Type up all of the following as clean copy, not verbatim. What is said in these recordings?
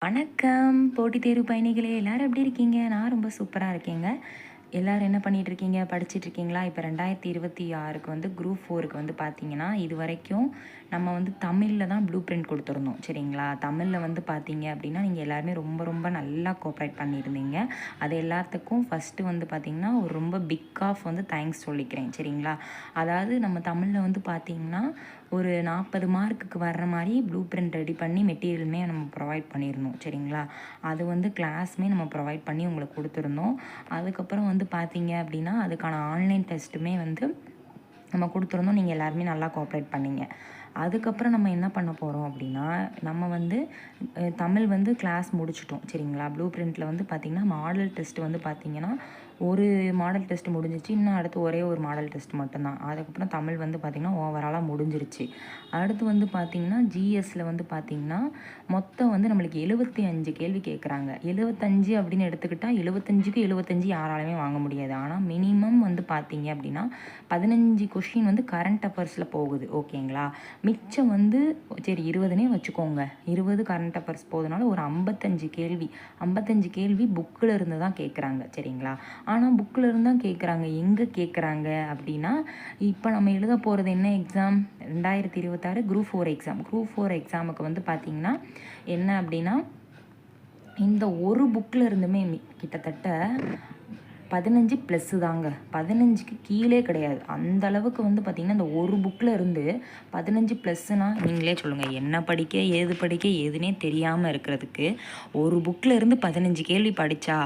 வணக்கம் போட்டித் தேர்வு பயணிகளே, எல்லாரும் எப்படி இருக்கீங்க? நான் ரொம்ப சூப்பராக இருக்கேங்க. எல்லாரும் என்ன பண்ணிகிட்ருக்கீங்க? படிச்சிட்ருக்கீங்களா? இப்போ 2026க்கு வந்து குரூப் 4க்கு வந்து பார்த்தீங்கன்னா, இது வரைக்கும் நம்ம வந்து தமிழில் தான் ப்ளூ பிரிண்ட் கொடுத்துருந்தோம். சரிங்களா? தமிழில் வந்து பார்த்தீங்க அப்படின்னா, நீங்கள் எல்லாருமே ரொம்ப ரொம்ப நல்லா கோஆப்ரேட் பண்ணியிருந்தீங்க. அது எல்லாத்துக்கும் ஃபஸ்ட்டு வந்து பார்த்திங்கன்னா, ஒரு ரொம்ப பிக் ஆஃப் வந்து தேங்க்ஸ் சொல்லிக்கிறேன். சரிங்களா? அதாவது நம்ம தமிழில் வந்து பார்த்திங்கன்னா, ஒரு 40 மார்க்குக்கு வர்ற மாதிரி ப்ளூ பிரிண்ட் ரெடி பண்ணி மெட்டீரியலுமே நம்ம ப்ரொவைட் பண்ணியிருந்தோம். சரிங்களா? அது வந்து கிளாஸுமே நம்ம ப்ரொவைட் பண்ணி உங்களுக்கு கொடுத்துருந்தோம். அதுக்கப்புறம் வந்து பார்த்தீங்க அப்படின்னா, அதுக்கான ஆன்லைன் டெஸ்ட்டுமே வந்து நம்ம கொடுத்துருந்தோம். நீங்கள் எல்லாருமே நல்லா கோஆப்ரேட் பண்ணீங்க. அதுக்கப்புறம் நம்ம என்ன பண்ண போகிறோம் அப்படின்னா, நம்ம வந்து தமிழ் வந்து கிளாஸ் முடிச்சிட்டோம். சரிங்களா? ப்ளூ பிரிண்ட்டில் வந்து பார்த்திங்கன்னா, மாடல் டெஸ்ட் வந்து பார்த்திங்கன்னா, ஒரு மாடல் டெஸ்ட் முடிஞ்சிச்சு. இன்னும் அடுத்து ஒரே ஒரு மாடல் டெஸ்ட் மட்டும்தான். அதுக்கப்புறம் தமிழ் வந்து பார்த்திங்கன்னா ஓவராலாக முடிஞ்சிருச்சு. அடுத்து வந்து பார்த்திங்கன்னா, ஜிஎஸ்சில் வந்து பார்த்திங்கன்னா, மொத்தம் வந்து நம்மளுக்கு 75 கேள்வி கேட்குறாங்க. 75 அப்படின்னு எடுத்துக்கிட்டால் 75க்கு 75 யாராலுமே வாங்க முடியாது. ஆனால் மினிமம் வந்து பார்த்திங்க அப்படின்னா 15 கொஷின் வந்து கரண்ட் அஃபேர்ஸில் போகுது. ஓகேங்களா? மிச்சம் வந்து சரி 20னே வச்சுக்கோங்க. 20 கரண்ட் அஃபேர்ஸ் போகுதுனால ஒரு 55 கேள்வி புக்கில் இருந்து தான் கேட்குறாங்க. சரிங்களா? ஆனால் புக்கில் இருந்து தான் கேட்குறாங்க. எங்கே கேட்குறாங்க அப்படின்னா, இப்போ நம்ம எழுத போகிறது என்ன எக்ஸாம்? 2026 group 4 exam. குரூப் 4 எக்ஸாமுக்கு வந்து பார்த்திங்கன்னா என்ன அப்படின்னா, இந்த ஒரு புக்கில் இருந்துமே கிட்டத்தட்ட 15 ப்ளஸ்ஸு தாங்க. 15க்கு கீழே கிடையாது. அந்த அளவுக்கு வந்து பார்த்திங்கன்னா, இந்த ஒரு புக்கில் இருந்து 15 ப்ளஸ்ஸுனா நீங்களே சொல்லுங்கள். என்ன படிக்க, ஏது படிக்க, எதுனே தெரியாமல் இருக்கிறதுக்கு ஒரு புக்கில் இருந்து 15 கேள்வி படித்தா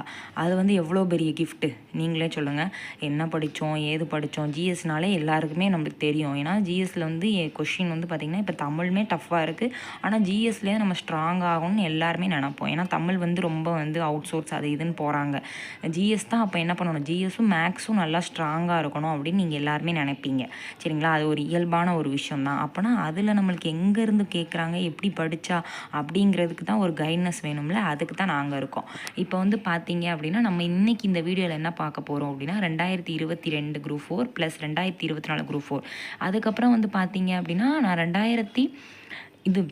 அது வந்து எவ்வளோ பெரிய கிஃப்ட்டு நீங்களே சொல்லுங்கள். என்ன படித்தோம், ஏது படித்தோம், ஜிஎஸ்னாலே எல்லாருக்குமே நம்மளுக்கு தெரியும். ஏன்னா ஜிஎஸ்சில் வந்து கொஷின் வந்து பார்த்திங்கன்னா, இப்போ தமிழுமே டஃப்பாக இருக்குது. ஆனால் ஜிஎஸ்லேயே நம்ம ஸ்ட்ராங் ஆகணும்னு எல்லாருமே நினப்போம். ஏன்னா தமிழ் வந்து ரொம்ப வந்து அவுட் சோர்ஸ் அது இதுன்னு போகிறாங்க. ஜிஎஸ் தான் அப்போ என்ன பண்ணணும், ஜிஎஸும் மேக்ஸும் நல்லா ஸ்ட்ராங்காக இருக்கணும் அப்படின்னு நீங்கள் எல்லாருமே நினைப்பீங்க. சரிங்களா? அது ஒரு இயல்பான ஒரு விஷயம் தான். அப்போனா அதில் நம்மளுக்கு எங்கேருந்து கேட்குறாங்க, எப்படி படித்தா அப்படிங்கிறதுக்கு தான் ஒரு கைட்னஸ் வேணும்ல. அதுக்கு தான் நாங்கள் இருக்கோம். இப்போ வந்து பார்த்தீங்க அப்படின்னா, நம்ம இன்றைக்கி இந்த வீடியோவில் என்ன பார்க்க போகிறோம் அப்படின்னா, 2022 குரூப் 4 ப்ளஸ் 2024 குரூப் 4. அதுக்கப்புறம் வந்து பார்த்தீங்க அப்படின்னா, நான் 2023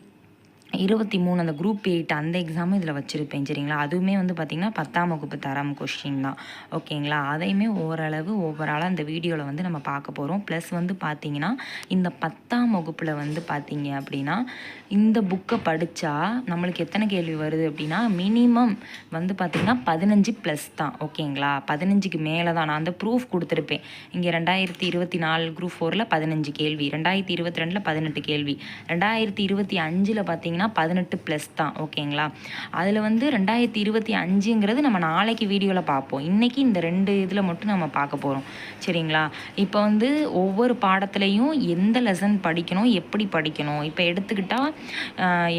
அந்த குரூப் 8 அந்த எக்ஸாமும் இதில் வச்சுருப்பேன். சரிங்களா? அதுவுமே வந்து பார்த்திங்கன்னா 10ஆம் வகுப்பு தரம் கொஸ்டின் தான். ஓகேங்களா? அதையுமே ஓவராலாக இந்த வீடியோவில் வந்து நம்ம பார்க்க போகிறோம். ப்ளஸ் வந்து பார்த்திங்கன்னா, இந்த 10ஆம் வகுப்பில் வந்து பார்த்திங்க அப்படின்னா, இந்த புக்கை படித்தா நம்மளுக்கு எத்தனை கேள்வி வருது அப்படின்னா, மினிமம் வந்து பார்த்திங்கன்னா 15 ப்ளஸ் தான். ஓகேங்களா? 15க்கு மேலே தான். நான் அந்த ப்ரூஃப் கொடுத்துருப்பேன். இங்கே 2024 குரூப் 4ல் 15 கேள்வி, 2022ல் 18 கேள்வி, 2025ல் பார்த்திங்கன்னா 18 ப்ளஸ் தான். ஓகேங்களா? அதில் வந்து 2025ங்கிறது நம்ம நாளைக்கு வீடியோவில் பார்ப்போம். இன்றைக்கி இந்த 2 இதில் மட்டும் நம்ம பார்க்க போகிறோம். சரிங்களா? இப்போ வந்து ஒவ்வொரு பாடத்துலையும் எந்த லெசன் படிக்கணும், எப்படி படிக்கணும், இப்போ எடுத்துக்கிட்டால்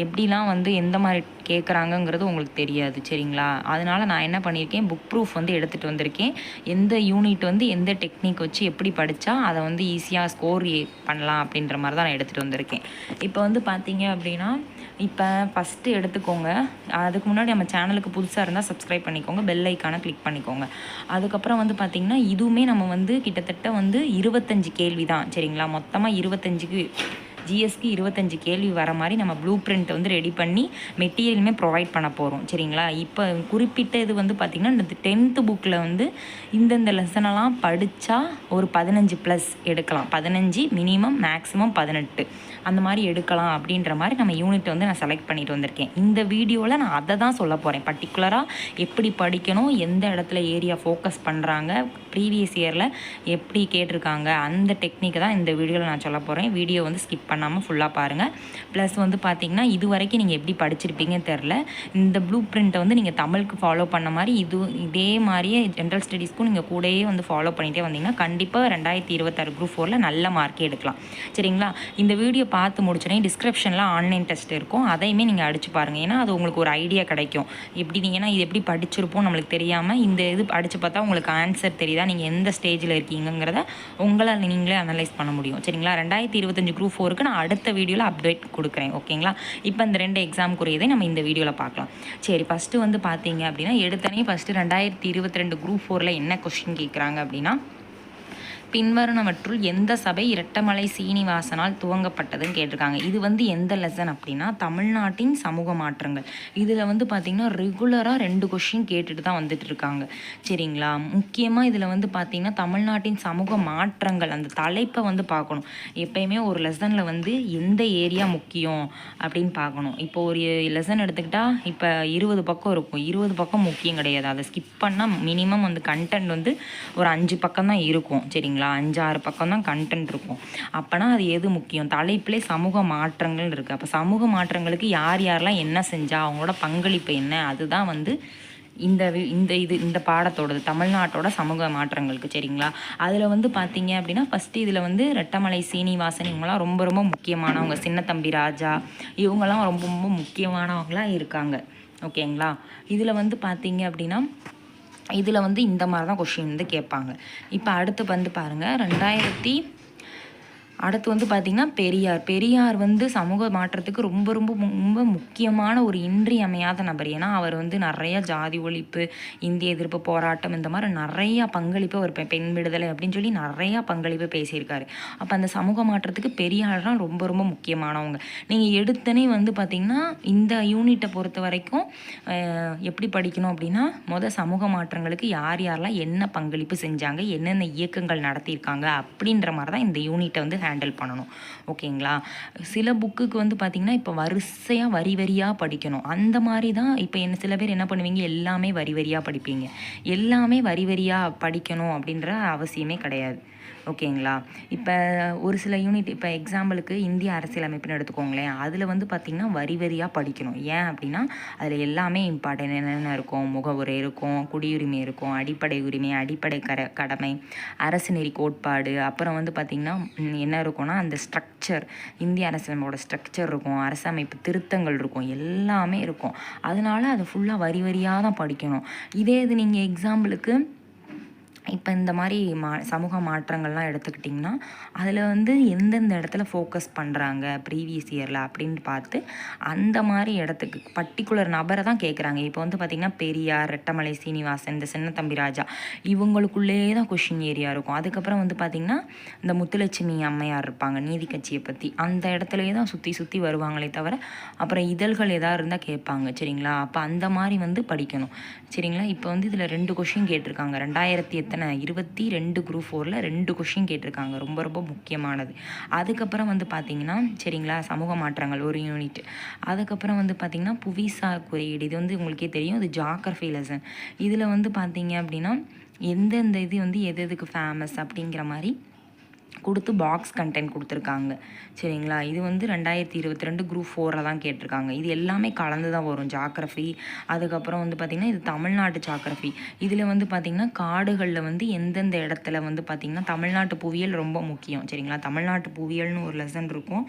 எப்படிலாம் வந்து எந்த மாதிரி கேட்குறாங்கங்கிறது உங்களுக்கு தெரியாது. சரிங்களா? அதனால் நான் என்ன பண்ணியிருக்கேன், புக் ப்ரூஃப் வந்து எடுத்துகிட்டு வந்திருக்கேன். எந்த யூனிட் வந்து எந்த டெக்னிக் வச்சு எப்படி படித்தா அதை வந்து ஈஸியாக ஸ்கோர் பண்ணலாம் அப்படின்ற மாதிரி தான் நான் எடுத்துகிட்டு வந்திருக்கேன். இப்போ வந்து பார்த்தீங்க அப்படின்னா, இப்போ ஃபஸ்ட்டு எடுத்துக்கோங்க. அதுக்கு முன்னாடி நம்ம சேனலுக்கு புதுசாக இருந்தால் சப்ஸ்கிரைப் பண்ணிக்கோங்க, பெல் ஐக்கானை கிளிக் பண்ணிக்கோங்க. அதுக்கப்புறம் வந்து பார்த்திங்கன்னா, இதுவுமே நம்ம வந்து கிட்டத்தட்ட வந்து 25 கேள்வி தான். சரிங்களா? மொத்தமாக 25க்கு ஜிஎஸ்க்கு 25 கேள்வி வர மாதிரி நம்ம ப்ளூ பிரிண்ட் வந்து ரெடி பண்ணி மெட்டீரியலுமே ப்ரொவைட் பண்ண போகிறோம். சரிங்களா? இப்போ குறிப்பிட்ட இது வந்து பார்த்திங்கன்னா, இந்த 10th புக்கில் வந்து இந்தந்த லெசனெல்லாம் படித்தா ஒரு 15 ப்ளஸ் எடுக்கலாம். 15 மினிமம், மேக்ஸிமம் 18 அந்த மாதிரி எடுக்கலாம் அப்படின்ற மாதிரி நம்ம யூனிட் வந்து நான் செலக்ட் பண்ணிட்டு வந்திருக்கேன். இந்த வீடியோவில் நான் அதை தான் சொல்ல போகிறேன். பர்டிகுலராக எப்படி படிக்கணும், எந்த இடத்துல ஏரியா ஃபோக்கஸ் பண்ணுறாங்க, ப்ரீவியஸ் இயரில் எப்படி கேட்டிருக்காங்க, அந்த டெக்னிக்கை தான் இந்த வீடியோவில் நான் சொல்ல போகிறேன். வீடியோ வந்து ஸ்கிப் பண்ணாமல் ஃபுல்லாக பாருங்கள். ப்ளஸ் வந்து பார்த்திங்கன்னா, இது வரைக்கும் நீங்கள் எப்படி படிச்சிருப்பீங்கன்னு தெரில. இந்த ப்ளூ பிரிண்ட்டை வந்து நீங்கள் தமிழுக்கு ஃபாலோ பண்ண மாதிரி இதே மாதிரியே ஜென்ரல் ஸ்டடீஸ்க்கும் நீங்கள் கூடயே வந்து ஃபாலோ பண்ணிகிட்டே வந்தீங்கன்னா கண்டிப்பாக 2026 குரூப் 4ல் நல்ல மார்க்கே எடுக்கலாம். சரிங்களா? இந்த வீடியோ பார்த்து முடிச்சோடனே டிஸ்கிரிப்ஷனில் ஆன்லைன் டெஸ்ட் இருக்கும். அதையுமே நீங்கள் அடித்து பாருங்கள். ஏன்னா அது உங்களுக்கு ஒரு ஐடியா கிடைக்கும். எப்படி நீங்கன்னா இது எப்படி படிச்சிருப்போம் நம்மளுக்கு தெரியாமல் இந்த இது அடித்து பார்த்தா உங்களுக்கு ஆன்சர் தெரியுதா, நீங்கள் எந்த ஸ்டேஜில் இருக்கீங்கிறத உங்களால் நீங்களே அனலைஸ் பண்ண முடியும். சரிங்களா? 2025 குரூப் 4க்கு நான் அடுத்த வீடியோவில் அப்டேட் கொடுக்குறேன். ஓகேங்களா? இப்போ இந்த 2 எக்ஸாமுக்குரியதை நம்ம இந்த வீடியோவில் பார்க்கலாம். சரி, ஃபஸ்ட்டு வந்து பார்த்தீங்க அப்படின்னா, எடுத்தனே ஃபஸ்ட்டு 2022 குரூப் 4ல் என்ன கொஸ்டின் கேட்குறாங்க அப்படின்னா, பின்வருவனவற்றுள் எந்த சபை இரட்டமலை சீனிவாசனால் துவங்கப்பட்டதுன்னு கேட்டிருக்காங்க. இது வந்து எந்த லெசன் அப்படின்னா தமிழ்நாட்டின் சமூக மாற்றங்கள். இதில் வந்து பார்த்திங்கன்னா ரெகுலராக 2 கொஷின் கேட்டுட்டு தான் வந்துட்டு இருக்காங்க. சரிங்களா? முக்கியமாக இதில் வந்து பார்த்திங்கன்னா தமிழ்நாட்டின் சமூக மாற்றங்கள் அந்த தலைப்பை வந்து பார்க்கணும். எப்பயுமே ஒரு லெசனில் வந்து எந்த ஏரியா முக்கியம் அப்படின்னு பார்க்கணும். இப்போ ஒரு லெசன் எடுத்துக்கிட்டால் இப்போ 20 பக்கம் இருக்கும். 20 பக்கம் முக்கியம் கிடையாது. அதை ஸ்கிப் பண்ணால் மினிமம் வந்து கண்டென்ட் வந்து ஒரு 5 பக்கம் தான் இருக்கும். சரிங்களா? 5-6 பக்கம் தான் கண்டென்ட் இருக்கும். அப்போனா அது எது முக்கியம்? தலைப்பிலே சமூக மாற்றங்கள் இருக்குது. அப்போ சமூக மாற்றங்களுக்கு யார் யாரெல்லாம் என்ன செஞ்சா, அவங்களோட பங்களிப்பு என்ன, அதுதான் வந்து இந்த பாடத்தோடது தமிழ்நாட்டோட சமூக மாற்றங்களுக்கு. சரிங்களா? அதில் வந்து பார்த்தீங்க அப்படின்னா ஃபஸ்ட்டு இதில் வந்து ரெட்டமலை சீனிவாசன் இவங்களாம் ரொம்ப ரொம்ப முக்கியமானவங்க. சின்னத்தம்பி ராஜா இவங்கெல்லாம் ரொம்ப ரொம்ப முக்கியமானவங்களாக இருக்காங்க. ஓகேங்களா? இதில் வந்து பார்த்தீங்க அப்படின்னா இதில் வந்து இந்த மாதிரி தான் கொஷின் வந்து கேட்பாங்க. இப்போ அடுத்து வந்து பாருங்கள், அடுத்து வந்து பார்த்திங்கன்னா பெரியார் வந்து சமூக மாற்றத்துக்கு ரொம்ப ரொம்ப ரொம்ப முக்கியமான ஒரு இன்றியமையாத நபர். ஏன்னா அவர் வந்து நிறைய ஜாதி ஒழிப்பு, இந்திய எதிர்ப்பு போராட்டம், இந்த மாதிரி நிறையா பங்களிப்பு, ஒரு பெண் விடுதலை அப்படின்னு சொல்லி நிறையா பங்களிப்பு பேசியிருக்காரு. அப்போ அந்த சமூக மாற்றத்துக்கு பெரியார் தான் ரொம்ப ரொம்ப முக்கியமானவங்க. நீங்கள் எடுத்தனே வந்து பார்த்திங்கன்னா இந்த யூனிட்டை பொறுத்த வரைக்கும் எப்படி படிக்கணும் அப்படின்னா சமூக மாற்றங்களுக்கு யார் யாரெல்லாம் என்ன பங்களிப்பு செஞ்சாங்க, என்னென்ன இயக்கங்கள் நடத்தியிருக்காங்க அப்படின்ற மாதிரி தான் இந்த யூனிட்டை வந்து ஹேண்டில் பண்ணணும். ஓகேங்களா? சில புக்குக்கு வந்து பார்த்திங்கன்னா இப்போ வரிசையாக வரி வரியாக படிக்கணும். அந்த மாதிரி தான் இப்போ சில பேர் என்ன பண்ணுவீங்க, எல்லாமே வரி வரியாக படிப்பீங்க. எல்லாமே வரி வரியாக படிக்கணும் அப்படின்ற அவசியமே கிடையாது. ஓகேங்களா? இப்போ ஒரு சில யூனிட், இப்போ எக்ஸாம்பிளுக்கு இந்திய அரசியலமைப்புன்னு எடுத்துக்கோங்களேன். அதில் வந்து பார்த்திங்கன்னா வரி வரியாக படிக்கணும். ஏன் அப்படின்னா அதில் எல்லாமே இம்பார்ட்டன்ட் என்னென்ன இருக்கும், முகவுரை இருக்கும், குடியுரிமை இருக்கும், அடிப்படை உரிமை, அடிப்படை கடமை, அரசு நெறி கோட்பாடு, அப்புறம் வந்து பார்த்திங்கன்னா என்ன இருக்கும்னா அந்த ஸ்ட்ரக்சர், இந்திய அரசியலமைப்போட ஸ்ட்ரக்சர் இருக்கும், அரசமைப்பு திருத்தங்கள் இருக்கும், எல்லாமே இருக்கும். அதனால அது ஃபுல்லாக வரி வரியாக தான் படிக்கணும். இதே இது நீங்கள் எக்ஸாம்பிளுக்கு இப்போ இந்த மாதிரி சமூக மாற்றங்கள்லாம் எடுத்துக்கிட்டிங்கன்னா அதில் வந்து எந்தெந்த இடத்துல ஃபோக்கஸ் பண்ணுறாங்க ப்ரீவியஸ் இயரில் அப்படின்னு பார்த்து அந்த மாதிரி இடத்துக்கு பர்டிகுலர் நபரை தான் கேட்குறாங்க. இப்போ வந்து பார்த்திங்கன்னா பெரியார், ரெட்டமலை சீனிவாசன், இந்த சின்னத்தம்பி ராஜா இவங்களுக்குள்ளே தான் கொஷின் ஏரியா இருக்கும். அதுக்கப்புறம் வந்து பார்த்திங்கன்னா இந்த முத்துலட்சுமி அம்மையார் இருப்பாங்க, நீதி கட்சியை பற்றி, அந்த இடத்துலையே தான் சுற்றி சுற்றி வருவாங்களே தவிர அப்புறம் இதழ்கள் எதாவது இருந்தால் கேட்பாங்க. சரிங்களா? அப்போ அந்த மாதிரி வந்து படிக்கணும். சரிங்களா? இப்போ வந்து இதில் 2 கொஷின் கேட்டிருக்காங்க. 2022 குரூப் 4ல் 2 கொஷின் கேட்டிருக்காங்க. ரொம்ப ரொம்ப முக்கியமானது. அதுக்கப்புறம் வந்து பார்த்திங்கன்னா சரிங்களா, சமூக மாற்றங்கள் ஒரு யூனிட். அதுக்கப்புறம் வந்து பார்த்திங்கன்னா புவிசார் குறியீடு. இது வந்து உங்களுக்கே தெரியும், இது ஜாகிரஃபி லெசன். இதில் வந்து பார்த்திங்க அப்படின்னா எந்தெந்த இது வந்து எது எதுக்கு ஃபேமஸ் அப்படிங்கிற மாதிரி கொடுத்து பாக்ஸ் கண்டென்ட் கொடுத்துருக்காங்க. சரிங்களா? இது வந்து 2022 குரூப் 4ல் தான் கேட்டிருக்காங்க. இது எல்லாமே கலந்து தான் வரும். ஜாகிரஃபி, அதுக்கப்புறம் வந்து பார்த்திங்கன்னா இது தமிழ்நாட்டு ஜாகிரஃபி. இதில் வந்து பார்த்திங்கன்னா காடுகளில் வந்து எந்தெந்த இடத்துல வந்து பார்த்திங்கன்னா தமிழ்நாட்டு புவியியல் ரொம்ப முக்கியம். சரிங்களா? தமிழ்நாட்டு புவியியல்னு ஒரு லெசன் இருக்கும்,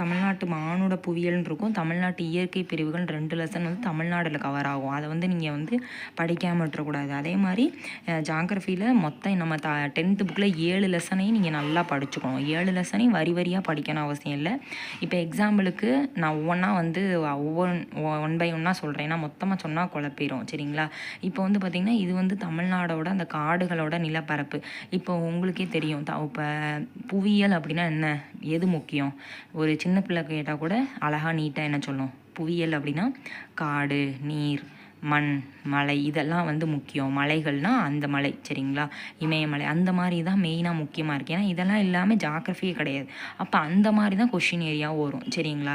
தமிழ்நாட்டு மானுட புவியியல்னு இருக்கும், தமிழ்நாட்டு இயற்கை பிரிவுகள் 2 லெசன் வந்து தமிழ்நாட்டில் கவர் ஆகும். அதை வந்து நீங்கள் வந்து படிக்காமல் விட்டுறக்கூடாது. அதே மாதிரி ஜாகிரஃபியில் மொத்தம் நம்ம 10th புக்கில் 7 லெசனையும் நீங்கள் நல்லா படிச்சுக்கணும். 7 லெசனையும் வரி வரியாக படிக்கணும் அவசியம் இல்லை. இப்போ எக்ஸாம்பிளுக்கு நான் ஒவ்வொன்றா வந்து ஒன் பை ஒன்னாக சொல்கிறேன். ஏன்னா மொத்தமாக சொன்னால் குழப்பிடும். சரிங்களா? இப்போ வந்து பார்த்திங்கன்னா இது வந்து தமிழ்நாடோட அந்த காடுகளோட நிலப்பரப்பு. இப்போ உங்களுக்கே தெரியும், இப்போ புவியியல் அப்படின்னா என்ன, எது முக்கியம்? ஒரு சின்ன பிள்ளை கேட்டால் கூட அழகாக நீட்டாக என்ன சொல்லணும், புவியியல் அப்படின்னா காடு, நீர், மண், மலை, இதெல்லாம் வந்து முக்கியம். மலைகள்னால் அந்த மலை. சரிங்களா? இமயமலை, அந்த மாதிரி தான் மெயினாக முக்கியமாக இருக்குது. ஏன்னா இதெல்லாம் இல்லாமல் ஜாகிரஃபியே கிடையாது. அப்போ அந்த மாதிரி தான் கொஷின் ஏரியாவும் வரும். சரிங்களா?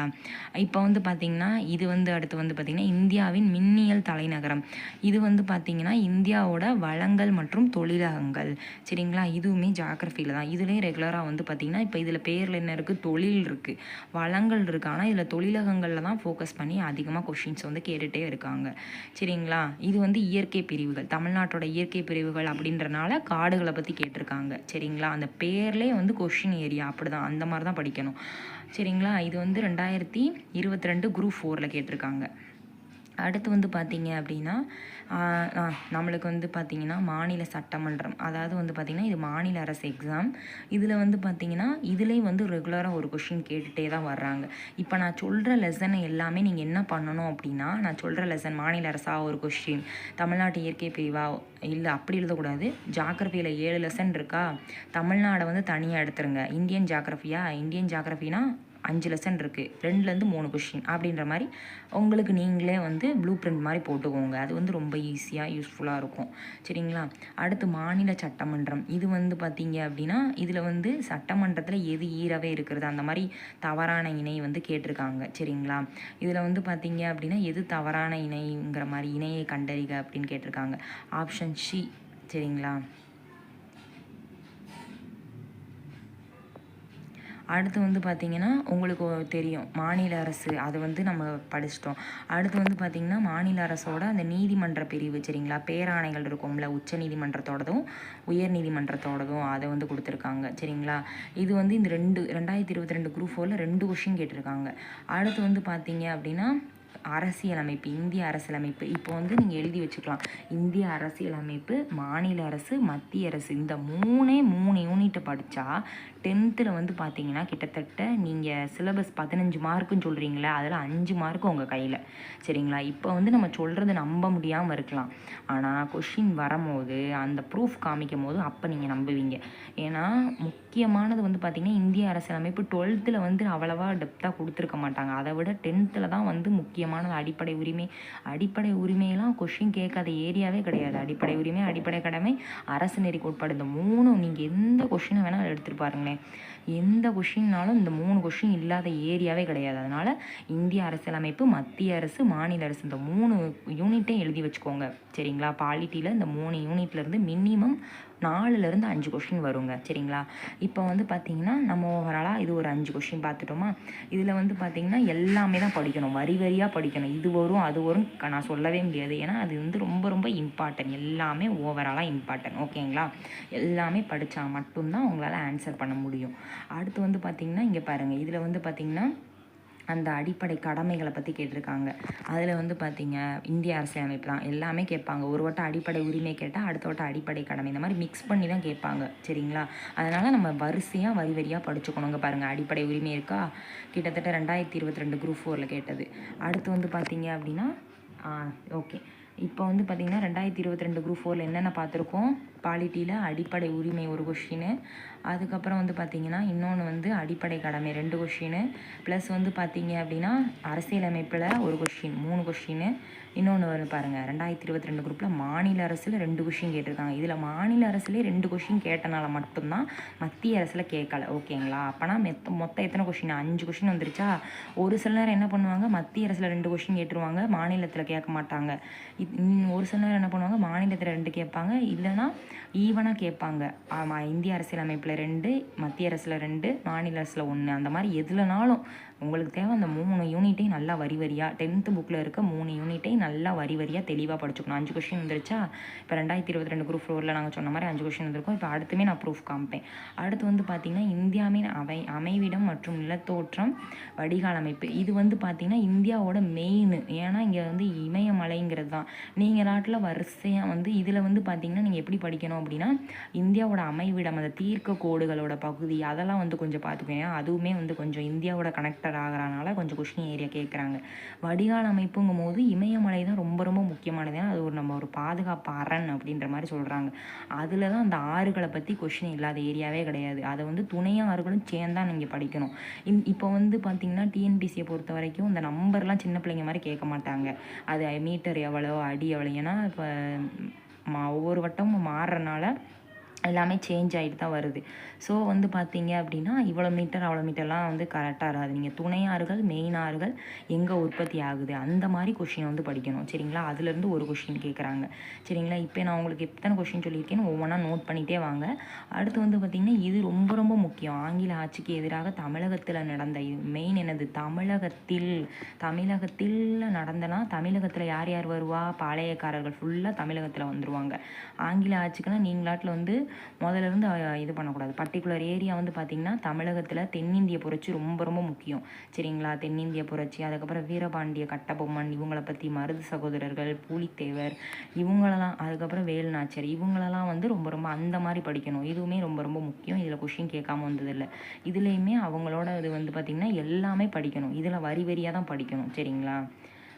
இப்போ வந்து பார்த்திங்கன்னா இது வந்து அடுத்து வந்து பார்த்திங்கன்னா இந்தியாவின் மின்னியல் தலைநகரம். இது வந்து பார்த்திங்கன்னா இந்தியாவோட வளங்கள் மற்றும் தொழிலகங்கள். சரிங்களா? இதுவுமே ஜாகிரஃபியில் தான். இதுலேயும் ரெகுலராக வந்து பார்த்திங்கன்னா இப்போ இதில் பேரில் என்ன இருக்குது, தொழில் இருக்குது, வளங்கள் இருக்குது. ஆனால் இதில் தொழிலகங்களில் தான் ஃபோக்கஸ் பண்ணி அதிகமாக கொஷின்ஸ் வந்து கேட்டுகிட்டே இருக்காங்க. சரிங்களா? இது வந்து இயற்கை பிரிவுகள், தமிழ்நாட்டோட இயற்கை பிரிவுகள் அப்படின்றனால காடுகளை பற்றி கேட்டிருக்காங்க. சரிங்களா? அந்த பேர்லேயே வந்து கொஷின் ஏரியா அப்படி தான், அந்த மாதிரி தான் படிக்கணும். சரிங்களா? இது வந்து 2022 குரூப் 4ல் கேட்டிருக்காங்க. அடுத்து வந்து பார்த்தீங்க அப்படின்னா நம்மளுக்கு வந்து பார்த்திங்கன்னா மாநில சட்டமன்றம், அதாவது வந்து பார்த்திங்கன்னா இது மாநில அரசு எக்ஸாம். இதில் வந்து பார்த்திங்கன்னா இதுலேயும் வந்து ரெகுலராக ஒரு கொஷின் கேட்டுகிட்டே தான் வர்றாங்க. இப்போ நான் சொல்கிற லெசனை எல்லாமே நீங்கள் என்ன பண்ணணும் அப்படின்னா, நான் சொல்கிற லெசன் மாநில அரசாக ஒரு கொஷின், தமிழ்நாட்டு இயற்கை பிரிவா, இல்லை அப்படி எழுதக்கூடாது. ஜாகிரஃபியில் 7 லெசன் இருக்கா, தமிழ்நாடை வந்து தனியாக எடுத்துருங்க. இந்தியன் ஜாகிரஃபினா 5 லெசன் இருக்குது, 2லேருந்து 3 கொஷின் அப்படின்ற மாதிரி உங்களுக்கு நீங்களே வந்து ப்ளூ பிரிண்ட் மாதிரி போட்டுக்கோங்க. அது வந்து ரொம்ப ஈஸியாக யூஸ்ஃபுல்லாக இருக்கும். சரிங்களா? அடுத்து மாநில சட்டமன்றம். இது வந்து பார்த்தீங்க அப்படின்னா இதில் வந்து சட்டமன்றத்தில் எது ஈரவே இருக்கிறது, அந்த மாதிரி தவறான இணை வந்து கேட்டிருக்காங்க. சரிங்களா? இதில் வந்து பார்த்தீங்க அப்படின்னா எது தவறான இணைங்கிற மாதிரி இணையை கண்டறிக அப்படின்னு கேட்டிருக்காங்க. Option C. சரிங்களா? அடுத்து வந்து பார்த்திங்கன்னா உங்களுக்கு தெரியும் மாநில அரசு, அது வந்து நம்ம படிச்சிட்டோம். அடுத்து வந்து பார்த்திங்கன்னா மாநில அரசோட அந்த நீதிமன்ற பிரிவு. சரிங்களா? பேராணைகள் இருக்கும்ல, உச்ச நீதிமன்றத்தோடதும் உயர் நீதிமன்றத்தோடதும், அதை வந்து கொடுத்துருக்காங்க. சரிங்களா? இது வந்து இந்த 2022 குரூப் 4ல் 2 கொஷின் கேட்டிருக்காங்க. அடுத்து வந்து பார்த்திங்க அப்படின்னா அரசியலமைப்பு, இந்திய அரசியலமைப்பு. இப்போ வந்து நீங்கள் எழுதி வச்சுக்கலாம், இந்திய அரசியலமைப்பு, மாநில அரசு, மத்திய அரசு, இந்த 3 யூனிட்டை படித்தா 10த்தில் வந்து பார்த்தீங்கன்னா கிட்டத்தட்ட நீங்கள் சிலபஸ் 15 மார்க்குன்னு சொல்கிறீங்களே, அதில் 5 மார்க்கு உங்கள் கையில். சரிங்களா? இப்போ வந்து நம்ம சொல்கிறது நம்ப முடியாமல் இருக்கலாம், ஆனால் கொஷின் வரும்போது அந்த ப்ரூஃப் காமிக்கும் போது அப்போ நீங்கள் நம்புவீங்க. ஏன்னா முக்கியமானது வந்து பார்த்திங்கன்னா இந்திய அரசியலமைப்பு 12த்தில் வந்து அவ்வளவா டெப்த்தாக கொடுத்துருக்க மாட்டாங்க. அதை விட 10த்தில் தான் வந்து முக்கியமானது அடிப்படை உரிமையெல்லாம் கொஷின் கேட்காத ஏரியாவே கிடையாது. அடிப்படை உரிமை, அடிப்படை கடமை, அரசு நெறிக்கு உட்பட, இந்த 3 நீங்கள் எந்த கொஷினை வேணால் எடுத்துகிட்டு பாருங்களேன், எந்த கொஷின்னாலும் இந்த 3 கொஷின் இல்லாத ஏரியாவே கிடையாது. அதனால் இந்திய அரசியலமைப்பு, மத்திய அரசு, மாநில அரசு, இந்த 3 யூனிட்டையும் எழுதி வச்சுக்கோங்க. சரிங்களா? பாலிட்டியில் இந்த 3 யூனிட்லேருந்து மினிமம் 4லேருந்து 5 கொஷின் வருங்க. சரிங்களா? இப்போ வந்து பார்த்திங்கன்னா நம்ம ஓவராலாக இது ஒரு 5 கொஷின் பார்த்துட்டோமா? இதில் வந்து பார்த்திங்கன்னா எல்லாமே தான் படிக்கணும், வரி வரியாக படிக்கணும். இது வரும் அது வரும் நான் சொல்லவே முடியாது, ஏன்னா அது வந்து ரொம்ப ரொம்ப இம்பார்ட்டன்ட். எல்லாமே ஓவராலாக இம்பார்ட்டன்ட். ஓகேங்களா? எல்லாமே படித்தா மட்டும்தான் உங்களால் ஆன்சர் பண்ண முடியும். அடுத்து வந்து பார்த்திங்கன்னா இங்கே பாருங்கள், இதில் வந்து பார்த்திங்கன்னா அந்த அடிப்படை கடமைகளை பற்றி கேட்டிருக்காங்க. அதில் வந்து பார்த்திங்க இந்திய அரசியலமைப்பு தான் எல்லாமே கேட்பாங்க. ஒரு வட்டம் அடிப்படை உரிமை கேட்டால் அடுத்த வட்டம் அடிப்படை கடமை, இந்த மாதிரி மிக்ஸ் பண்ணி தான் கேட்பாங்க. சரிங்களா? அதனால் நம்ம வரிசையாக வரி வரியாக படிச்சுக்கணுங்க. பாருங்கள், அடிப்படை உரிமை இருக்கா, கிட்டத்தட்ட 2022 குரூப் 4ல் கேட்டது. அடுத்து வந்து பார்த்திங்க அப்படின்னா ஓகே, இப்போ வந்து பார்த்திங்கன்னா 2022 குரூப் 4ல் என்னென்ன பார்த்துருக்கோம், பாலிட்டியில் அடிப்படை உரிமை ஒரு கொஷினு, அதுக்கப்புறம் வந்து பார்த்திங்கன்னா இன்னொன்று வந்து அடிப்படை கடமை 2 கொஷினு, ப்ளஸ் வந்து பார்த்திங்க அப்படின்னா அரசியலமைப்பில் ஒரு கொஷின், 3 கொஷினு. இன்னொன்று வரும் பாருங்கள், 2022 குரூப்பில் மாநில அரசில் 2 கொஷின் கேட்டிருக்காங்க. இதில் மாநில அரசுலேயே 2 கொஷின் கேட்டனால மட்டும்தான் மத்திய அரசில் கேட்கல. ஓகேங்களா? அப்போனா மொத்தம் எத்தனை கொஷின், 5 கொஷின் வந்துருச்சா? ஒரு சில நேரம் என்ன பண்ணுவாங்க, மத்திய அரசில் 2 கொஷின் கேட்டுருவாங்க, மாநிலத்தில் கேட்க மாட்டாங்க. ஒரு சில நேரம் என்ன பண்ணுவாங்க, மாநிலத்தில் 2 கேட்பாங்க, இல்லைனா ஈவனாக கேட்பாங்க. ஆமாம், இந்திய அரசியலமைப்பில் 2, மத்திய அரசில் 2, மாநில அரசில் 1, அந்த மாதிரி எதுலனாலும் உங்களுக்கு தேவை அந்த 3 யூனிட்டையும் நல்லா வரி வரியாக 10th புக்கில் இருக்க 3 யூனிட்டையும் நல்லா வரி வரியாக தெளிவாக படிச்சுக்கணும். 5 கொஷின் வந்துருச்சா? இப்போ 2022 குரூப் 4ல் நாங்கள் சொன்ன மாதிரி 5 கொஷின் வந்திருக்கோம். இப்போ அடுத்துமே நான் ப்ரூஃப் காமிப்பேன். அடுத்து வந்து பார்த்திங்கன்னா இந்தியாவின் அமைவிடம் மற்றும் நிலத்தோற்றம் வடிகால் அமைப்பு. இது வந்து பார்த்திங்கன்னா இந்தியாவோட மெயின், ஏன்னா இங்கே வந்து இமயமலைங்கிறது தான். நீங்கள் நாட்டில் வரிசையாக வந்து இதில் வந்து பார்த்திங்கன்னா நீங்கள் எப்படி படிக்கணும் அப்படின்னா, இந்தியாவோட அமைவிடம், அந்த தீர்க்க கோடுகளோட பகுதி, அதெல்லாம் வந்து கொஞ்சம் பார்த்துக்கோங்க. அதுவுமே வந்து கொஞ்சம் இந்தியாவோட கனெக்டட் ஆகிறனால கொஞ்சம் கொஷின் ஏரியா கேட்குறாங்க. வடிகால் அமைப்புங்கும் போது இமயமலை தான் ரொம்ப ரொம்ப முக்கியமானது. ஏன்னா அது நம்ம ஒரு பாதுகாப்பு அரண் அப்படின்ற மாதிரி சொல்கிறாங்க. அதில் தான் அந்த ஆறுகளை பற்றி கொஷின் இல்லாத ஏரியாவே கிடையாது. அதை வந்து துணை ஆறுகளும் சேர்ந்தான் நீங்கள் படிக்கணும். இப்போ வந்து பார்த்திங்கன்னா டிஎன்பிசியை பொறுத்த வரைக்கும் இந்த நம்பர்லாம் சின்ன பிள்ளைங்க மாதிரி கேட்க மாட்டாங்க. அது மீட்டர் எவ்வளோ, அடி எவ்வளோ, ஏன்னா இப்போ ஒவ்வொரு வட்டமும் மாறுறனால எல்லாமே சேஞ்ச் ஆகிட்டு தான் வருது. ஸோ வந்து பார்த்திங்க அப்படின்னா இவ்வளோ மீட்டர் அவ்வளோ மீட்டர்லாம் வந்து கரெக்டாக இருக்காது. நீங்கள் துணை ஆறுகள், மெயின் ஆறுகள் எங்கே உற்பத்தி ஆகுது, அந்த மாதிரி கொஷின் வந்து படிக்கணும். சரிங்களா? அதுலேருந்து ஒரு கொஷின் கேட்குறாங்க. சரிங்களா? இப்போ நான் உங்களுக்கு எத்தனை கொஷின் சொல்லியிருக்கேன்னு ஒவ்வொன்றா நோட் பண்ணிகிட்டே வாங்க. அடுத்து வந்து பார்த்திங்கன்னா இது ரொம்ப ரொம்ப முக்கியம். ஆங்கில ஆட்சிக்கு எதிராக தமிழகத்தில் நடந்த மெயின் என்னது, தமிழகத்தில் நடந்தனா தமிழகத்தில் யார் யார் வருவா, பாளையக்காரர்கள் ஃபுல்லாக தமிழகத்தில் வந்துடுவாங்க. ஆங்கில ஆட்சிக்குன்னா நீங்களாட்டில் வந்து முதல்ல இருந்து இது பண்ணக்கூடாது. பர்டிகுலர் ஏரியா வந்து பார்த்திங்கன்னா தமிழகத்தில் தென்னிந்திய புரட்சி ரொம்ப ரொம்ப முக்கியம் சரிங்களா. தென்னிந்திய புரட்சி, அதுக்கப்புறம் வீரபாண்டிய கட்டபொம்மன் இவங்களை பற்றி, மருது சகோதரர்கள், பூலித்தேவர் இவங்களெல்லாம், அதுக்கப்புறம் வேலுநாச்சியார் இவங்களெல்லாம் வந்து ரொம்ப ரொம்ப அந்த மாதிரி படிக்கணும். இதுவுமே ரொம்ப ரொம்ப முக்கியம். இதில் கொஷின் கேட்காம வந்ததில்லை. இதுலேயுமே அவங்களோட இது வந்து பார்த்திங்கன்னா எல்லாமே படிக்கணும். இதில் வரி வரியாக தான் படிக்கணும் சரிங்களா.